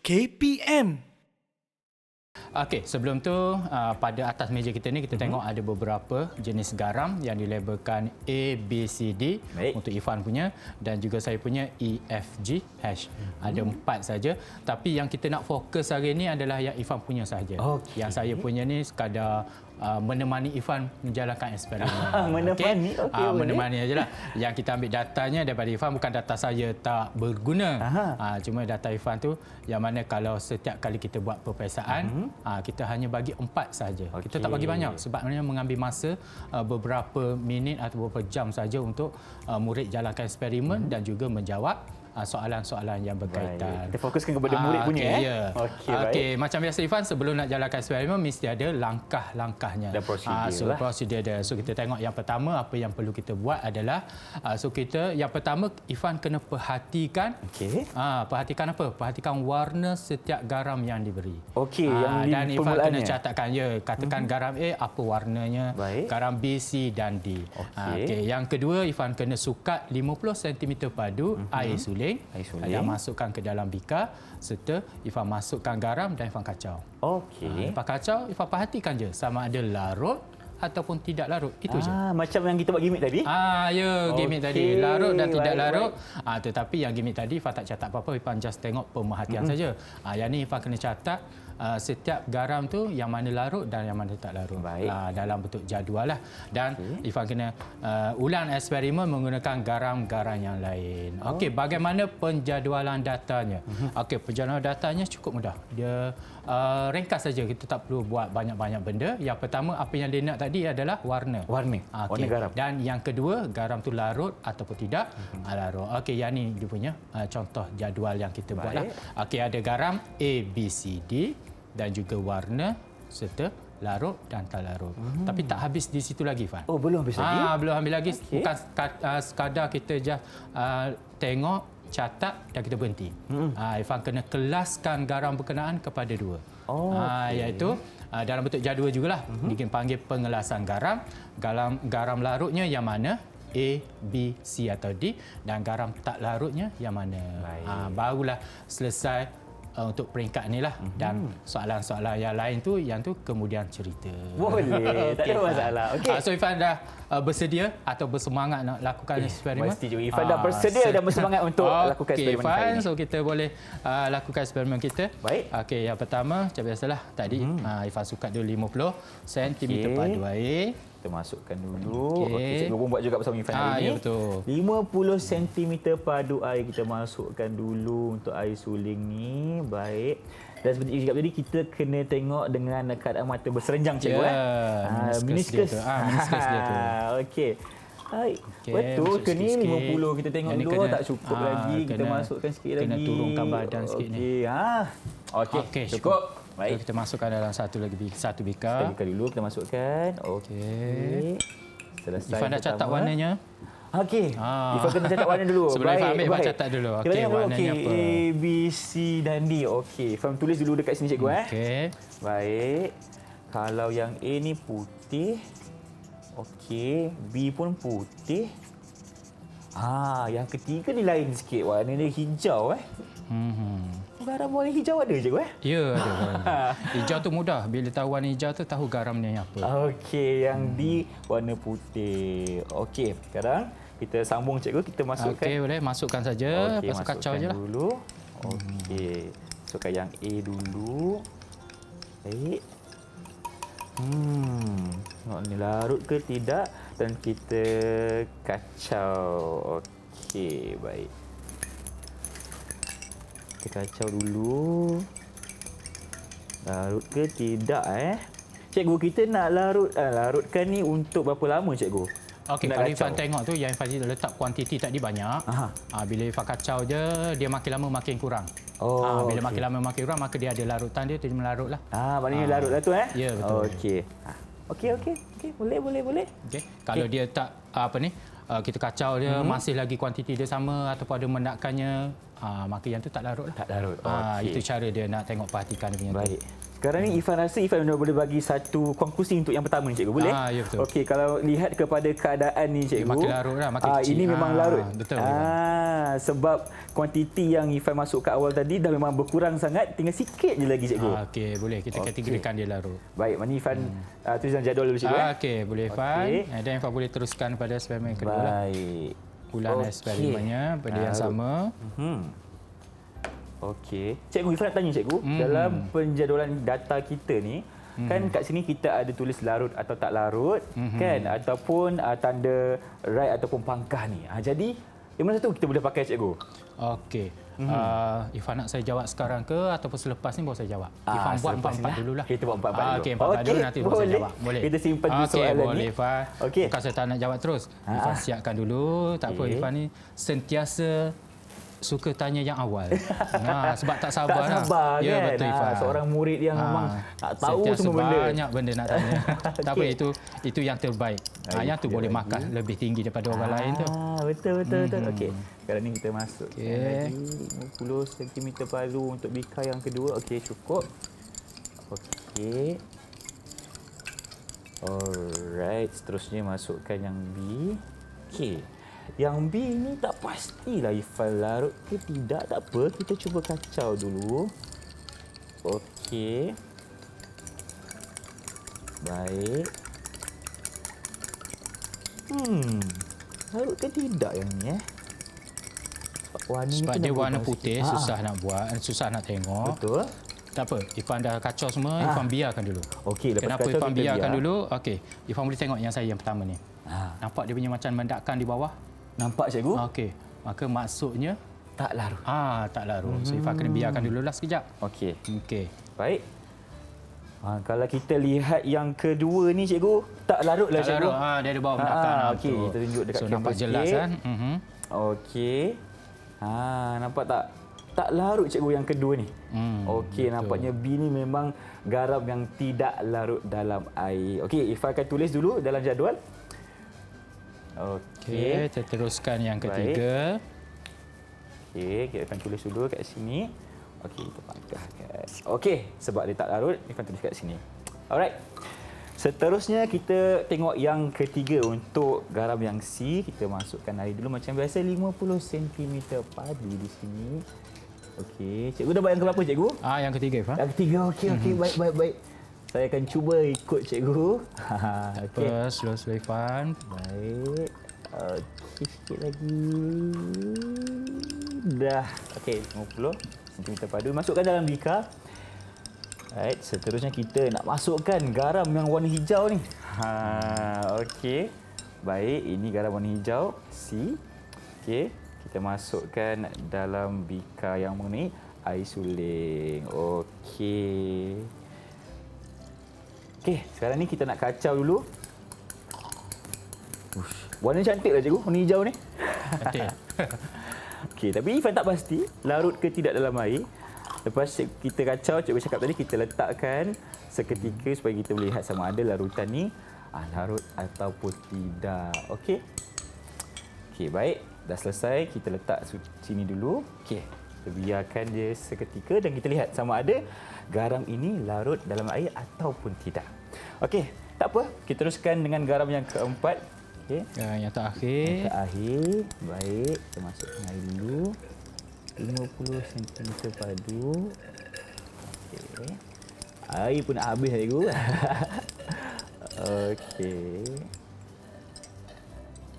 KPM. Okey, sebelum tu pada atas meja kita ni kita tengok ada beberapa jenis garam yang dilabelkan A, B, C, D. Baik. Untuk Ifan punya dan juga saya punya E, F, G, H. Ada 4 saja, tapi yang kita nak fokus hari ini adalah yang Ifan punya sahaja. Okey. Yang saya punya ni sekadar menemani Ifan menjalankan eksperimen. Menemani? Okey, boleh. menemani ajalah. Yang kita ambil datanya daripada Ifan, bukan data saya tak berguna. Cuma data Ifan tu yang mana kalau setiap kali kita buat peperiksaan, kita hanya bagi 4 saja. Okey. Kita tak bagi banyak sebabnya mengambil masa beberapa minit atau beberapa jam saja untuk murid jalankan eksperimen dan juga menjawab soalan-soalan yang berkaitan. Kita fokuskan kepada murid punya. Ya. Okey, baik. Okey, macam biasa Ifan, sebelum nak jalankan eksperimen mesti ada langkah-langkahnya. Dan prosedur lah. Prosedur dia. So kita tengok yang pertama apa yang perlu kita buat adalah yang pertama Ifan kena perhatikan. Okey. Perhatikan apa? Perhatikan warna setiap garam yang diberi. Okey, yang dan Ifan permulaannya. kena catatkan katakan garam A apa warnanya, Baik. garam B, C dan D. Okey. Yang kedua Ifan kena sukat 50 cm padu air suling. Dan masukkan ke dalam bikar serta Ifan masukkan garam dan Ifan kacau. Okey. Lepas kacau, Ifan perhatikan je sama ada larut ataupun tidak larut. Itu je. Macam yang kita buat gimmick tadi? Gimmick tadi. Larut dan tidak larut. Tetapi yang gimmick tadi, Ifan tak catat apa-apa. Ifan just tengok pemerhatian saja. Yang ni Ifan kena catat setiap garam tu yang mana larut dan yang mana tak larut. Dalam bentuk jadual lah. Dan Ifan kena ulang eksperimen menggunakan garam-garam yang lain. Okey, bagaimana penjadualan datanya? Okey, penjadualan datanya cukup mudah. Dia ringkas saja. Kita tak perlu buat banyak-banyak benda. Yang pertama, apa yang dia nak tadi adalah warna. Warna garam. Dan yang kedua, garam tu larut ataupun tidak larut. Okey, yang ni dia punya contoh jadual yang kita buat lah. Okey, ada garam A, B, C, D dan juga warna serta larut dan tak larut. Tapi tak habis di situ lagi, Fan. Oh, belum habis lagi? Belum habis lagi. Bukan sekadar kita just tengok, catat dan kita berhenti. Ifan kena kelaskan garam berkenaan kepada 2. Iaitu dalam bentuk jadual jugalah. Dipanggil pengelasan garam. Garam larutnya yang mana? A, B, C atau D, dan garam tak larutnya yang mana? Barulah selesai untuk peringkat ni lah. Dan soalan-soalan yang lain tu, yang tu kemudian cerita. Boleh, tak ada masalah. Okay. So Ifan dah bersedia atau bersemangat nak lakukan eksperimen? Mesti juga Ifan dah bersedia dan bersemangat untuk lakukan eksperimen kali ini. So kita boleh lakukan eksperimen kita. Baik. Okey, yang pertama macam biasalah tadi Ifan sukat dulu 50 cm padu air. Kita masukkan dulu. Okey, cikgu pun buat juga bersama Ifan hari ini. Ya, betul. 50 cm padu air kita masukkan dulu untuk air suling ni. Baik. Dan seperti yang cakap tadi, kita kena tengok dengan keadaan mata berserenjang, cikgu. Meniskus dia tu. Okey. Baik. Okay, betul ke ni 50 kita tengok yang dulu, tak cukup lagi. Kita masukkan sikit lagi. Kena turunkan badan sikit ni. Okey, cukup. Baik. Kita masukkan dalam satu bikar. Bikar dulu kita masukkan. Okey. Selesai. Ifan dah catat warnanya. Okey. Ifan kena catat warna dulu. Sebelum Ifan ambil, Ifan catat dulu. Okey, warnanya apa? A, B, C dan D. Okey. Ifan tulis dulu dekat sini, cikgu. Okey. Baik. Kalau yang A ni putih. Okey. B pun putih. Yang ketiga ni lain sikit. Warna dia hijau. Garam warna hijau ada, cikgu? Ya, ada. Hijau tu mudah. Bila tahu warna hijau tu, tahu garamnya apa. Okey, yang D warna putih. Okey, sekarang kita sambung, cikgu. Kita masukkan. Okey, boleh. Masukkan saja. Okey, Lepas kacau je lah. Dulu. Okey. Masukkan yang A dulu. Baik. Tengok ni larut ke tidak. Dan kita kacau. Okey, baik. Kita kacau dulu. Larut ke tidak Cikgu, kita nak larutkan ni untuk berapa lama, cikgu? Okey, kalau Ifan tengok tu yang Ifan letak kuantiti tadi banyak. Bila Ifan kacau je, dia makin lama makin kurang. Bila makin lama makin kurang, maka dia ada larutan dia melarut lah. Maknanya larut lah tu Ya, betul. Okey. Boleh. Okey. Kalau dia tak kita kacau dia masih lagi kuantiti dia sama ataupun ada mendakannya, maka yang tu tak larut lah. Tak larut. Itu cara dia nak tengok partikan dia punya. Baik. Sekarang ni Ifan rasa Ifan boleh bagi satu konklusi untuk yang pertama ni, cikgu, boleh? Ya, betul. Okey, kalau lihat kepada keadaan ni, cikgu, Makin larut lah, makin kecil. ini memang larut. Betul. Sebab kuantiti yang Ifan masuk ke awal tadi dah memang berkurang sangat, tinggal sikit je lagi, cikgu. Okey, boleh kita kategorikan dia larut. Baik, mana Ifan tulis dalam jadual dulu, cikgu. Okey, boleh Fan. Dan Fan boleh teruskan pada eksperimen kedua lah. Baik. Ulang eksperimennya benda yang sama. Okey. Cikgu, Ifan nak tanya, cikgu, dalam penjadualan data kita ni, kan kat sini kita ada tulis larut atau tak larut, kan, ataupun tanda right ataupun pangkah ni. Jadi yang mana satu kita boleh pakai, cikgu? Okey. Ifan nak saya jawab sekarang ke ataupun selepas ni baru saya jawab? Ifan buat 4-4 dululah. Kita buat 4-4 dulu. Okey, 4-4 dulu nanti baru saya jawab. Boleh. Kita simpan dulu soalan ni. Boleh, Ifan. Okey. Bukan saya tak nak jawab terus. Ifan siapkan dulu. Tak apa, Ifan ni sentiasa suka tanya yang awal. Sebab tak sabar. Tak sabar lah. Ya, kan? betul, Ifan. Seorang murid yang memang tak tahu semua benda. Banyak benda nak tanya. Tak apa, itu yang terbaik. Yang tu boleh markah lebih tinggi daripada orang lain tu. Betul. Okey. Sekarang ni kita masuk lagi 50 cm palu untuk bika yang kedua. Okey, cukup. Okey. Alright, seterusnya masukkan yang B. Okey. Yang B ni tak pastilah Ifan larut ke tidak. Tak apa, kita cuba kacau dulu. Okey. Baik. Larut ke tidak yang ni Sebab dia warna putih, susah nak buat, susah nak tengok. Betul. Tak apa, Ifan dah kacau semua, Ifan biarkan dulu. Okey, lepas kenapa kacau Ifan kita biarkan biar. dulu? Okey, Ifan boleh tengok yang saya yang pertama ni. Nampak dia punya macam mendakan di bawah? Nampak, cikgu? Okey, maka maksudnya Tak larut. tak larut. So Ifan kena biarkan dululah sekejap. Okey. Okey. Baik. Kalau kita lihat yang kedua ni, cikgu, tak larut lah, Tak cikgu. larut. Dia ada bawah mendakan. Okey, kita tunjuk dekat so kamera nampak jelas sikit. kan? Okey. Nampak tak? Tak larut, cikgu, yang kedua ni. Okey, nampaknya B ni memang garam yang tidak larut dalam air. Okey, Ifan akan tulis dulu dalam jadual. Okey, kita teruskan yang ketiga. Okey, kita akan tulis dulu kat sini. Okey, kita pangkahkan. Okey, sebab dia tak larut, Ifan tulis kat sini. Alright. Seterusnya kita tengok yang ketiga untuk garam yang C. Kita masukkan air dulu macam biasa 50 cm padu di sini. Okey, cikgu dah buat yang keberapa, cikgu? Yang ketiga, Ifan. Yang ketiga, okey, baik. Saya akan cuba ikut, cikgu. Okey. Slow Ifan. Baik. Okey, sikit lagi. Dah. Okey, 50 cm padu. Masukkan dalam bika. Right, seterusnya kita nak masukkan garam yang warna hijau ni. Okey. Baik, ini garam warna hijau C. Okey, kita masukkan dalam bika yang mengenai air suling. Okey. Okey, sekarang ni kita nak kacau dulu. Warna cantiklah, cikgu, warna hijau ni. Cantik. Okey, tapi Ifan tak pasti larut ke tidak dalam air. Lepas kita kacau, cikgu cakap tadi, kita letakkan seketika supaya kita boleh lihat sama ada larutan ni larut ataupun tidak. Okey. Okey, baik. Dah selesai. Kita letak sini dulu. Okey. Kita biarkan dia seketika dan kita lihat sama ada garam ini larut dalam air ataupun tidak. Okey, tak apa. Kita teruskan dengan garam yang keempat. Okey. Yang terakhir. Yang terakhir. Baik. Kita masukkan air dulu. 50 cm padu. Okey. Air pun nak habis, cikgu. Okey.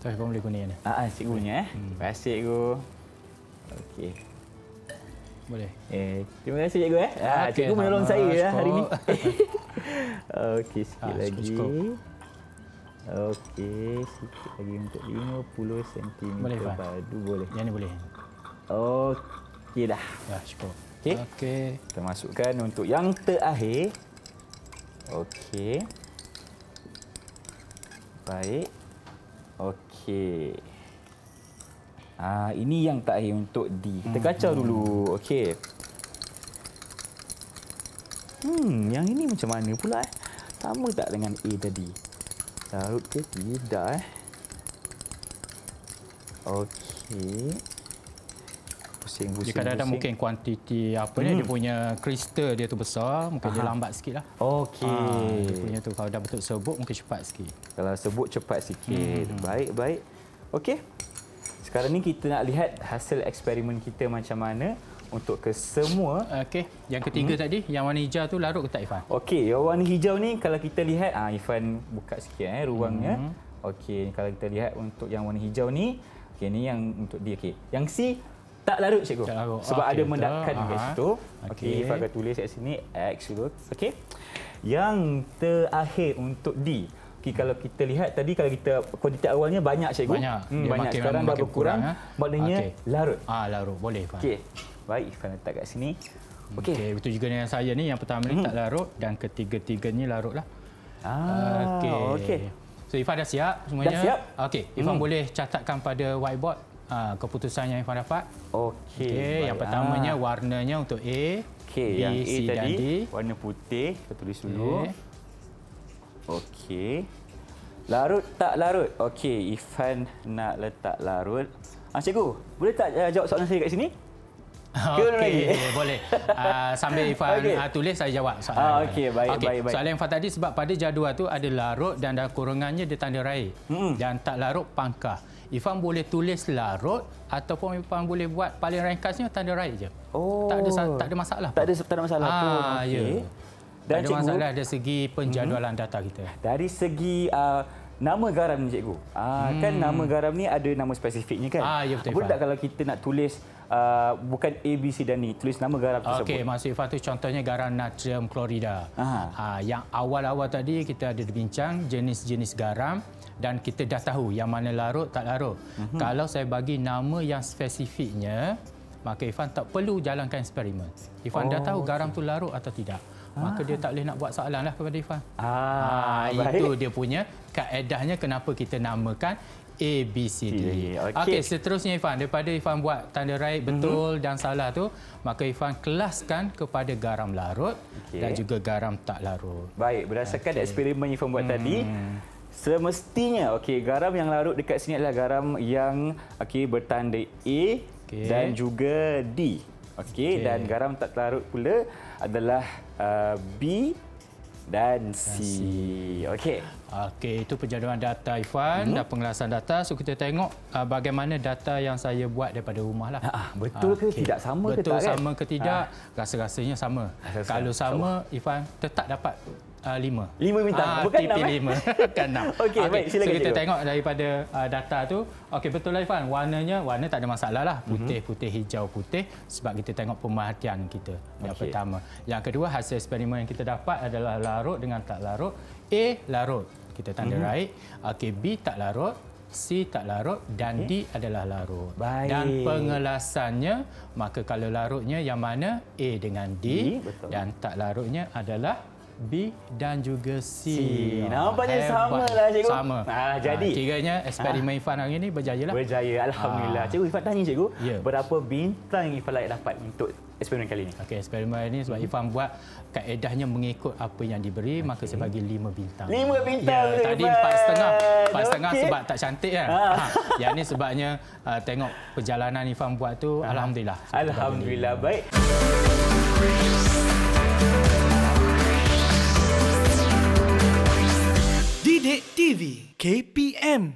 Terus Ifan boleh guna yang ni. Cikgunya. Terima kasih, cikgu. Okey. Boleh. Terima kasih, cikgu. Okey, Cikgu menolong sama, saya hari ni. cukup. Okey, sikit lagi. Cukup. Okey, sikit lagi untuk 50 cm Boleh, Fan. padu. Boleh. Yang ni boleh. Okey dah. Dah cukup. Okey. Okey. Kita masukkan untuk yang terakhir. Okey. Baik. Okey. Ini yang terakhir untuk D. Kita kacau dulu. Okey. Yang ini macam mana pula? Sama tak dengan A tadi? Larut ke tidak? Okey. Pusing. Dia kadang-kadang mungkin kuantiti apa ni, dia punya kristal dia tu besar, mungkin dia lambat sikit lah. Okey. Dia punya tu kalau dah betul serbuk mungkin cepat sikit. Kalau sebut cepat sikit. Baik. Okey. Sekarang ni kita nak lihat hasil eksperimen kita macam mana untuk ke semua. Okey, yang ketiga tadi, yang warna hijau tu larut ke tak Ifan? Okey, yang warna hijau ni kalau kita lihat, Ifan buka sikit ruangnya. Okey, kalau kita lihat untuk yang warna hijau ni, okey ni yang untuk dia. Okey, yang C tak larut cikgu. Tak larut. Sebab Okey, ada mendakan betul. kat situ. Okey, Ifan akan tulis kat sini X dulu. Okey. Yang terakhir untuk D. Okey, kalau kita lihat tadi kalau kita kuantiti awalnya banyak cikgu. Banyak. Dia Banyak. makin Sekarang lama dah makin berkurang. kurang, Maknanya larut. Larut. Boleh Ifan. Okey. Baik, Ifan letak kat sini. Okey. Okey, betul juga dengan saya ni. Yang pertama ni tak larut dan ketiga-tiganya larut lah. Okey. So Ifan dah siap semuanya? Dah siap. Okey, Ifan boleh catatkan pada whiteboard keputusan yang Ifan dapat. Okey. Yang pertamanya warnanya untuk A, Okey, B, yang A C dan tadi D. warna putih. Kita tulis dulu. Okey. Okey. Larut tak larut? Okey, Ifan nak letak larut. Cikgu, boleh tak jawab soalan saya kat sini? Okey, boleh. Sambil Ifan tulis, saya jawab soalan. Okey, baik. Soalan Ifan tadi sebab pada jadual tu ada larut dan dalam kurungannya dia tanda raih. Dan tak larut pangkah. Ifan boleh tulis larut ataupun Ifan boleh buat paling ringkasnya tanda raih je. Tak ada masalah. Tak ada masalah pun. Ya. Dan tak ada masalah dari segi penjadualan data kita. Dari segi nama garam ni cikgu. Kan nama garam ni ada nama spesifiknya kan? Ya betul. Boleh tak kalau kita nak tulis bukan A, B, C dan D, tulis nama garam tersebut? Okey, maksud Ifan tu contohnya garam natrium klorida. Yang awal-awal tadi kita ada bincang jenis-jenis garam dan kita dah tahu yang mana larut tak larut. Kalau saya bagi nama yang spesifiknya, maka Ifan tak perlu jalankan eksperimen. Ifan dah tahu garam tu larut atau tidak. Maka dia tak boleh nak buat soalan lah kepada Ifan. Itu dia punya kaedahnya kenapa kita namakan A, B, C, D. Okey, seterusnya Ifan, daripada Ifan buat tanda raih betul dan salah tu, maka Ifan kelaskan kepada garam larut dan juga garam tak larut. Baik, berdasarkan eksperimen yang Ifan buat tadi, semestinya garam yang larut dekat sini adalah garam yang bertanda A dan juga D. Dan garam tak larut pula adalah B dan C. Okey, itu penjadualan data Ifan dan pengelasan data. So kita tengok bagaimana data yang saya buat daripada rumah lah. Betul ke tidak sama ke tak? Betul sama ke tidak? Rasa-rasanya sama. Kalau sama, Ifan tetap dapat 5. 5 bintang. Bukan 6. Bukan 6. Okey, baik, silakan. So kita tengok daripada data tu. Okey, betul lah Ifan. Warna tak ada masalah lah. Putih, hijau, putih. Sebab kita tengok pemerhatian kita. Yang pertama. Yang kedua, hasil eksperimen yang kita dapat adalah larut dengan tak larut. A, larut. Kita tanda raih. Okey, B, tak larut. C tak larut dan D adalah larut. Baik. Dan pengelasannya, maka kalau larutnya yang mana? A dengan D. Dan tak larutnya adalah B dan juga C. Nampaknya sama lah cikgu. Sama. Jadi kiranya eksperimen Ifan hari ini berjaya lah. Berjaya, alhamdulillah. Cikgu, Ifan tanya cikgu, berapa bintang Ifan layak dapat untuk eksperimen kali ini? Okey, eksperimen ini sebab Ifan buat kaedahnya mengikut apa yang diberi, maka saya bagi 5 bintang. 5 bintang. Tadi 4,5. 4,5 sebab tak cantik kan. Yang ni sebabnya tengok perjalanan Ifan buat tu, alhamdulillah. Alhamdulillah, baik. Didik TV KPM